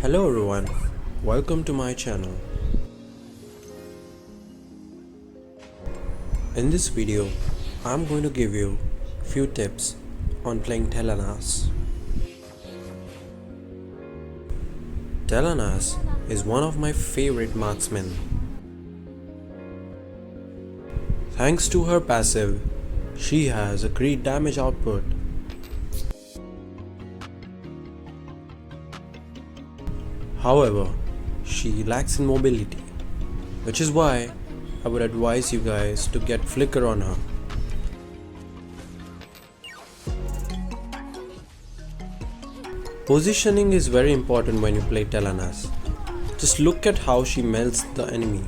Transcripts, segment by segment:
Hello everyone, welcome to my channel. In this video, I'm going to give you few tips on playing Telenas. Telenas is one of my favorite marksmen. Thanks to her passive, she has a great damage output. However, she lacks in mobility, which is why I would advise you guys to get flicker on her. Positioning is very important when you play Telenas. Just look at how she melts the enemy.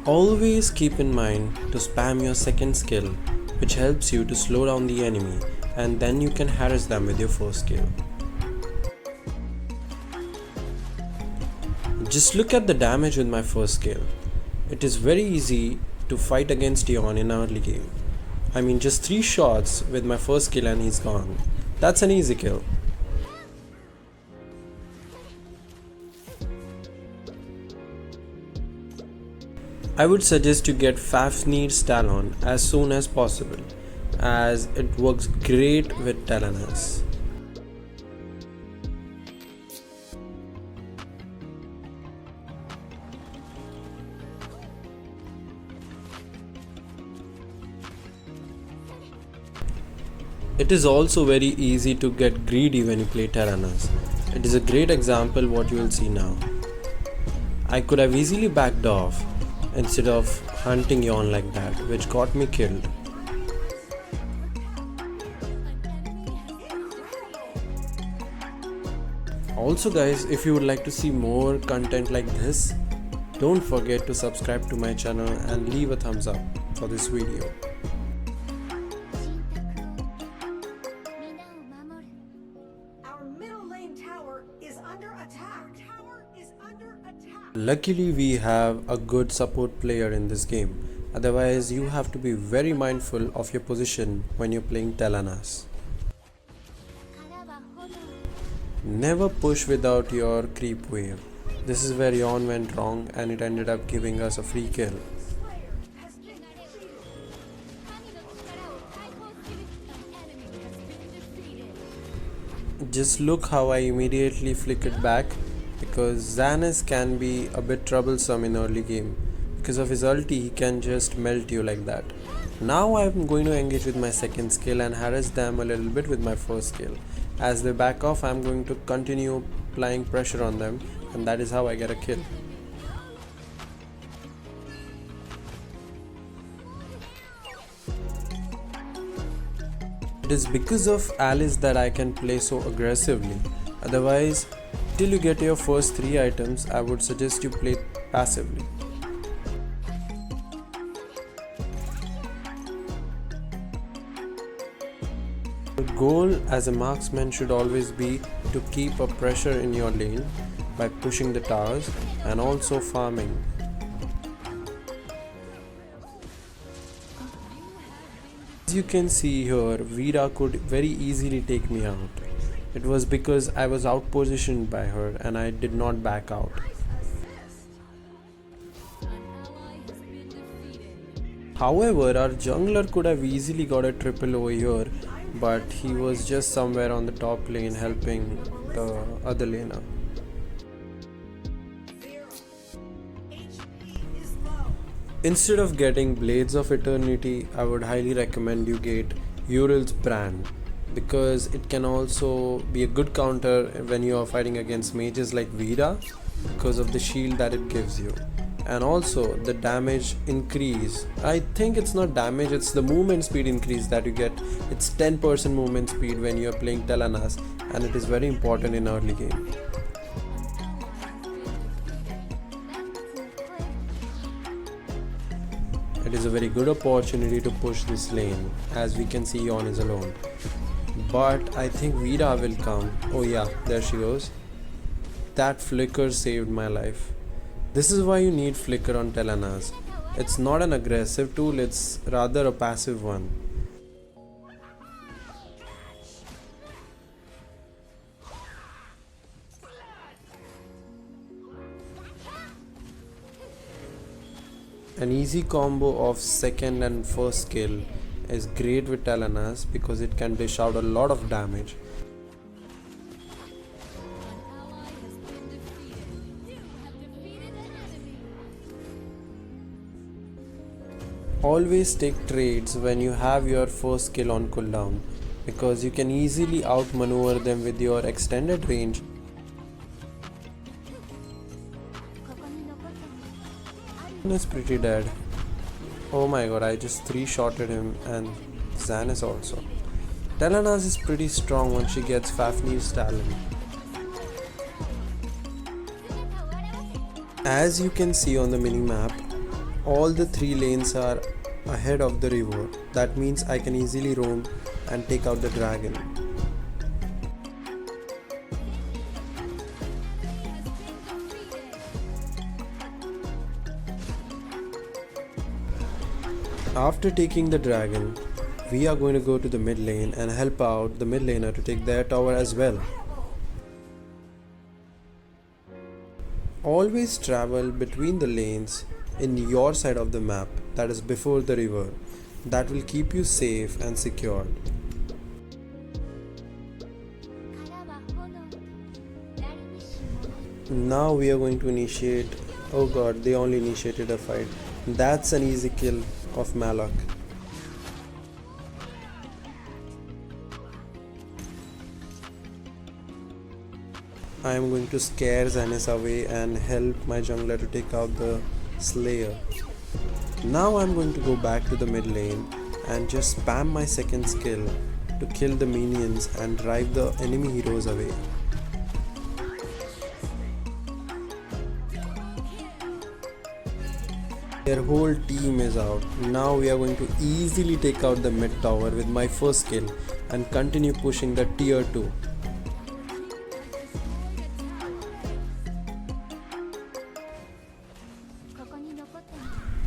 Always keep in mind to spam your second skill, which helps you to slow down the enemy, and then you can harass them with your first skill. Just look at the damage with my first skill. It is very easy to fight against Dion in early game. I mean, just 3 shots with my first skill and he's gone. That's an easy kill. I would suggest you get Fafnir's Talon as soon as possible, as it works great with Telenas. It is also very easy to get greedy when you play Telenas. It is a great example what you will see now. I could have easily backed off instead of hunting Yon like that, which got me killed. Also guys, if you would like to see more content like this, don't forget to subscribe to my channel and leave a thumbs up for this video. Our middle lane tower is under attack. Luckily we have a good support player in this game, otherwise you have to be very mindful of your position when you're playing Telenas. Never push without your creep wave. This is where Yon went wrong and it ended up giving us a free kill. Just look how I immediately flickered back, because Xanis can be a bit troublesome in early game. Because of his ulti, he can just melt you like that. Now I'm going to engage with my second skill and harass them a little bit with my first skill. As they back off, I'm going to continue applying pressure on them, and that is how I get a kill. It is because of Alice that I can play so aggressively. Otherwise, till you get your first 3 items, I would suggest you play passively. The goal as a marksman should always be to keep a pressure in your lane by pushing the towers and also farming. As you can see here, Veera could very easily take me out. It was because I was outpositioned by her and I did not back out. However, our jungler could have easily got a triple over here, but he was just somewhere on the top lane helping the other laner. Instead of getting Blades of Eternity, I would highly recommend you get Uriel's Brand, because it can also be a good counter when you are fighting against mages like Veera, because of the shield that it gives you. And also the damage increase. I think it's not damage, it's the movement speed increase that you get. It's 10% movement speed when you are playing Telenas, and it is very important in early game. It is a very good opportunity to push this lane, as we can see Yon is alone. But I think Veera will come. Oh yeah, there she goes. That flicker saved my life. This is why you need flicker on Telenas. It's not an aggressive tool, it's rather a passive one. An easy combo of second and first skill is great with Telenas because it can dish out a lot of damage. Always take trades when you have your first skill on cooldown because you can easily outmaneuver them with your extended range. Is pretty dead. Oh my god, I just 3-shotted him and Xanis also. Telenas is pretty strong once she gets Fafnir's talent. As you can see on the mini-map, all the 3 lanes are ahead of the river. That means I can easily roam and take out the dragon. After taking the dragon, we are going to go to the mid lane and help out the mid laner to take their tower as well. Always travel between the lanes in your side of the map, that is before the river. That will keep you safe and secured. Now we are going to initiate. Oh god, they only initiated a fight. That's an easy kill of Malak. I am going to scare Xanis away and help my jungler to take out the Slayer. Now I am going to go back to the mid lane and just spam my second skill to kill the minions and drive the enemy heroes away. Their whole team is out. Now we are going to easily take out the mid tower with my first skill and continue pushing the tier 2.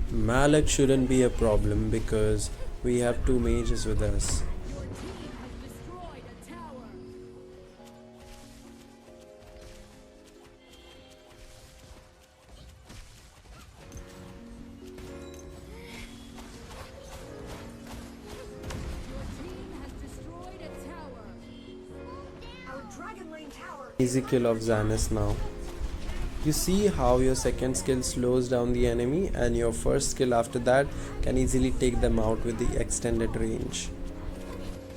Malak shouldn't be a problem because we have 2 mages with us. Easy kill of Xanis now. You see how your second skill slows down the enemy and your first skill after that can easily take them out with the extended range.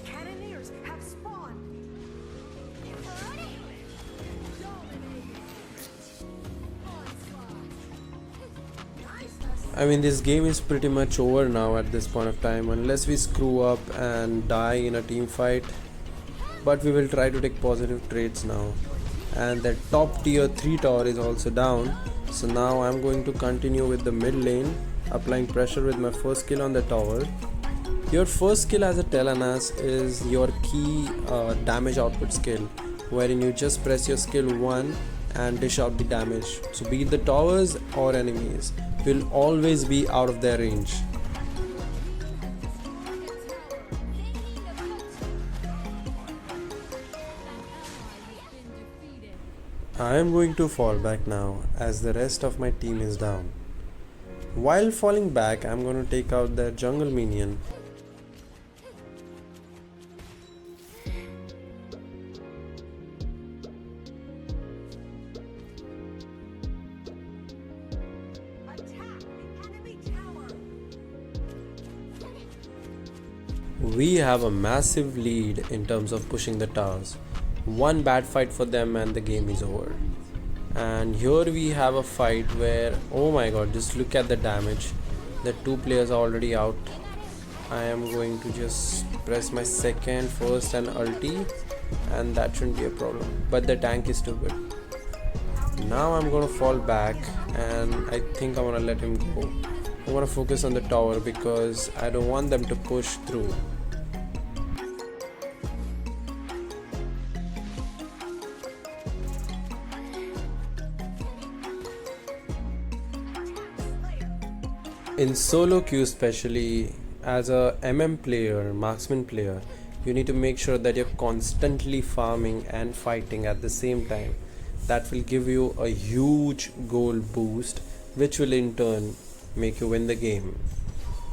Cannoneers have spawned. I mean, this game is pretty much over now at this point of time unless we screw up and die in a team fight. But we will try to take positive trades now. And the top tier 3 tower is also down, so now I'm going to continue with the mid lane, applying pressure with my first skill on the tower. Your first skill as a Telenas is your key damage output skill, wherein you just press your skill 1 and dish out the damage. So be it the towers or enemies, will always be out of their range. I am going to fall back now as the rest of my team is down. While falling back, I am going to take out their jungle minion. Attack the enemy tower. We have a massive lead in terms of pushing the towers. One bad fight for them and the game is over. And here we have a fight where, oh my god, just look at the damage. The 2 players are already out. I am going to just press my second, first and ulti, and that shouldn't be a problem. But the tank is too good. Now I'm gonna fall back and I think I'm gonna let him go. I'm gonna focus on the tower because I don't want them to push through. In solo queue especially, as a player, marksman player, you need to make sure that you're constantly farming and fighting at the same time. That will give you a huge gold boost, which will in turn make you win the game.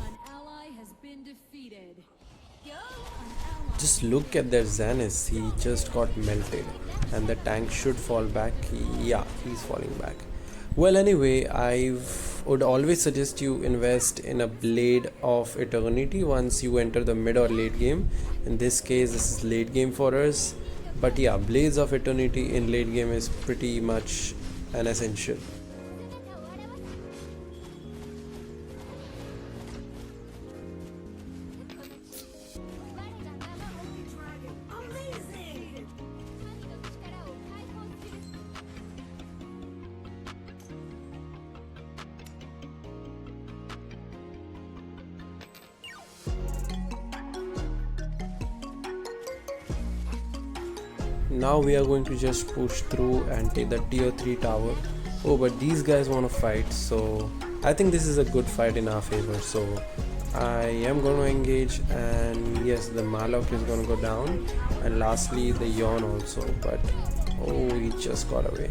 An ally has been defeated. An ally Just look at their Zenith, he just got melted and the tank should fall back. Yeah, he's falling back. Well, anyway, I would always suggest you invest in a Blade of Eternity once you enter the mid or late game. In this case, this is late game for us, but yeah, Blades of Eternity in late game is pretty much an essential. Amazing! Now we are going to just push through and take the tier 3 tower. Oh, but these guys want to fight, so I think this is a good fight in our favor. So I am going to engage, and yes, the Malok is going to go down, and lastly the Yawn also, but oh, he just got away.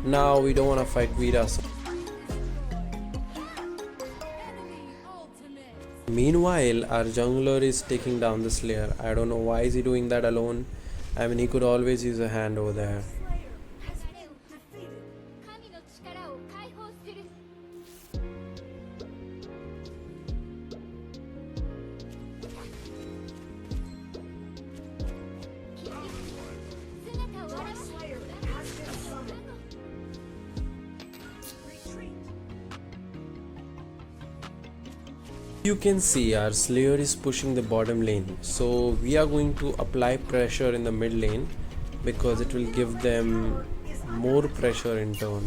Now we don't want to fight Vira. So ultimate. meanwhile, our jungler is taking down the Slayer. I don't know why is he doing that alone. I mean, he could always use a hand over there. Slayer has been defeated. Dark Slayer has been summoned. Retreat. You can see our Slayer is pushing the bottom lane, so we are going to apply pressure in the mid lane because it will give them more pressure in turn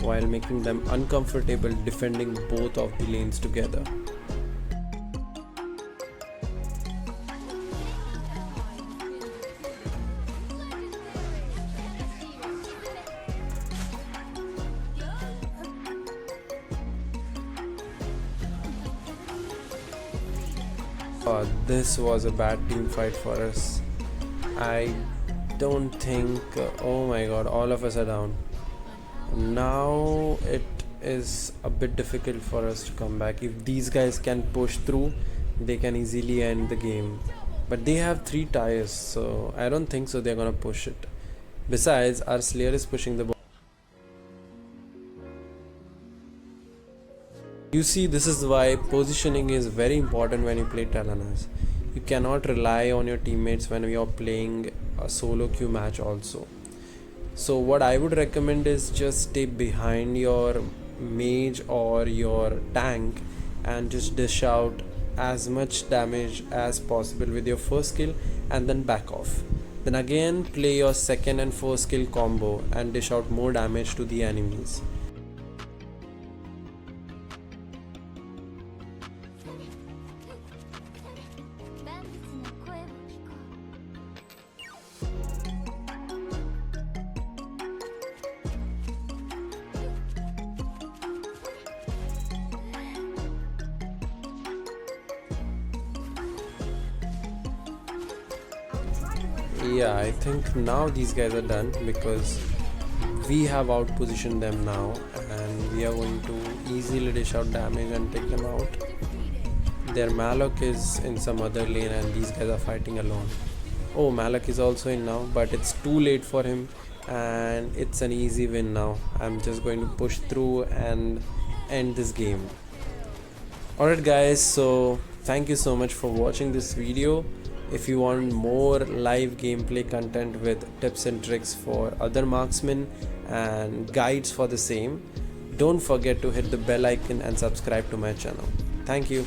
while making them uncomfortable defending both of the lanes together. This was a bad team fight for us. I don't think. Oh my god, all of us are down. Now it is a bit difficult for us to come back. If these guys can push through, they can easily end the game. But they have 3 tires, so I don't think so they're gonna push it. Besides, our Slayer is pushing the ball. You see, this is why positioning is very important when you play Telenas. You cannot rely on your teammates when you are playing a solo queue match also. So what I would recommend is just stay behind your mage or your tank and just dish out as much damage as possible with your first skill and then back off. Then again play your second and first skill combo and dish out more damage to the enemies. Yeah, I think now these guys are done because we have outpositioned them now and we are going to easily dish out damage and take them out. Their Malok is in some other lane and these guys are fighting alone. Oh, Malok is also in now, but it's too late for him and it's an easy win now. I'm just going to push through and end this game. Alright guys, so thank you so much for watching this video. If you want more live gameplay content with tips and tricks for other marksmen and guides for the same, don't forget to hit the bell icon and subscribe to my channel. Thank you.